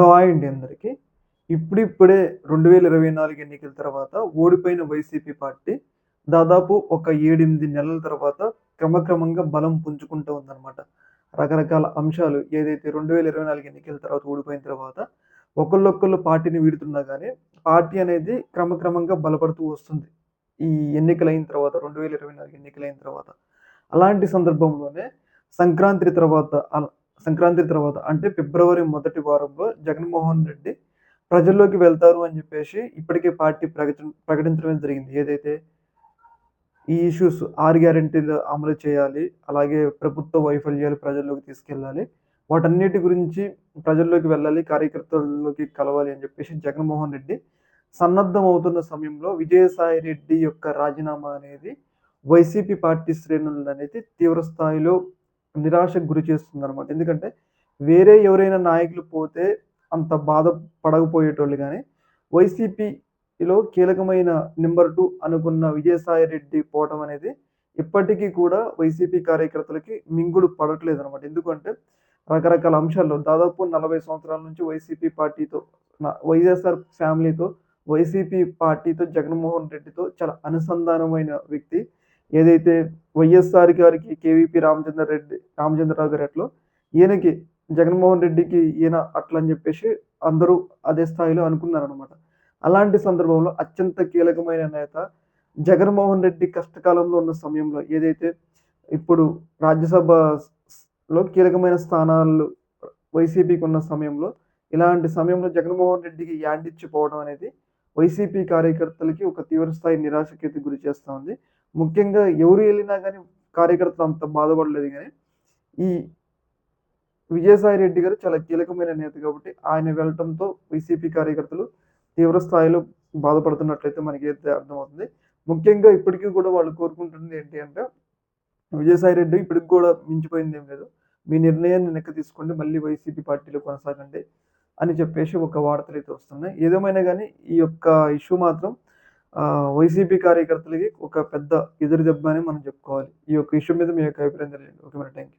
Hi అండి అందరికి. ఇప్పుడిప్పుడే 2024 ఎన్నికల తర్వాత ఓడిపోయిన వైసీపీ పార్టీ దాదాపు ఒక 7, 8 నెలల తర్వాత క్రమక్రమంగా బలం పుంజుకుంటూ ఉందన్నమాట. రకరకాల అంశాలు ఏదైతే 2024 ఎన్నికల తర్వాత ఓడిపోయిన తర్వాత ఒకళ్ళొకళ్ళు పార్టీని వీడుతున్నా గానీ, పార్టీ అనేది క్రమక్రమంగా బలపడుతూ వస్తుంది. ఈ ఎన్నికలైన తర్వాత 2024 ఎన్నికలైన తర్వాత. అలాంటి సందర్భంలోనే సంక్రాంతి తర్వాత సంక్రాంతి తర్వాత అంటే ఫిబ్రవరి మొదటి వారంలో జగన్మోహన్ రెడ్డి ప్రజల్లోకి వెళ్తారు అని చెప్పేసి ఇప్పటికే పార్టీ ప్రకటించడం జరిగింది. ఏదైతే ఈ ఇష్యూస్ 6 గ్యారంటీలు అమలు చేయాలి. అలాగే ప్రభుత్వ వైఫల్యాలు ప్రజల్లోకి తీసుకెళ్ళాలి. వాటన్నిటి గురించి ప్రజల్లోకి వెళ్ళాలి. కార్యకర్తల్లోకి కలవాలి అని చెప్పేసి జగన్మోహన్ రెడ్డి సన్నద్ధమవుతున్న సమయంలో విజయసాయి రెడ్డి యొక్క రాజీనామా అనేది వైసీపీ పార్టీ శ్రేణులననేది తీవ్ర స్థాయిలో నిరాశకు గురి చేస్తుందనమాట. ఎందుకంటే వేరే ఎవరైనా నాయకులు పోతే అంత బాధ పడకపోయేటోళ్ళు గానీ, వైసీపీలో కీలకమైన నంబర్ 2 అనుకున్న విజయసాయి రెడ్డి పోవటం అనేది ఇప్పటికీ కూడా వైసీపీ కార్యకర్తలకి మింగుడు పడట్లేదనమాట. ఎందుకంటే రకరకాల అంశాల్లో దాదాపు 40 సంవత్సరాల నుంచి వైసీపీ పార్టీతో వైఎస్ఆర్ ఫ్యామిలీతో, వైసీపీ పార్టీతో, జగన్మోహన్ రెడ్డితో చాలా అనుసంధానమైన వ్యక్తి. ఏదైతే వైఎస్ఆర్ గారికి కేవీపీ రామచంద్రరావు గారు ఎట్లో ఈయనకి జగన్మోహన్ రెడ్డికి ఈయన అట్లా అని చెప్పేసి అందరూ అదే స్థాయిలో అనుకున్నారనమాట. అలాంటి సందర్భంలో అత్యంత కీలకమైన నేత జగన్మోహన్ రెడ్డి కష్టకాలంలో ఉన్న సమయంలో ఏదైతే ఇప్పుడు రాజ్యసభలో కీలకమైన స్థానాలు వైసీపీకి ఉన్న సమయంలో ఇలాంటి సమయంలో జగన్మోహన్ రెడ్డికి యాండిచ్చిపోవడం అనేది వైసీపీ కార్యకర్తలకి ఒక తీవ్ర స్థాయి నిరాశకైతే గురి చేస్తా ఉంది. ముఖ్యంగా ఎవరు ఎళ్ళినా గానీ కార్యకర్తలు అంత బాధపడలేదు గానీ, ఈ విజయసాయి రెడ్డి గారు చాలా కీలకమైన నేత కాబట్టి ఆయన వెళ్ళటంతో వైసీపీ కార్యకర్తలు తీవ్ర స్థాయిలో బాధపడుతున్నట్లయితే మనకైతే అర్థమవుతుంది. ముఖ్యంగా ఇప్పటికి కూడా వాళ్ళు కోరుకుంటుంది ఏంటి అంటే, విజయసాయి రెడ్డి ఇప్పటికి కూడా మించిపోయిందేం లేదు. మీ నిర్ణయాన్ని వెనక్కి తీసుకోండి. మళ్ళీ వైసీపీ పార్టీలో కొనసాగండి అని చెప్పేసి ఒక వార్తలైతే వస్తున్నాయి. ఏదేమైనా గానీ ఈ యొక్క ఇష్యూ మాత్రం వైసీపీ కార్యకర్తలకి ఒక పెద్ద ఎదురు దెబ్బ అని మనం చెప్పుకోవాలి. ఈ యొక్క ఇష్యూ మీద మీ యొక్క అభిప్రాయం తెలియజేయండి. ఓకే మరి. Thank you.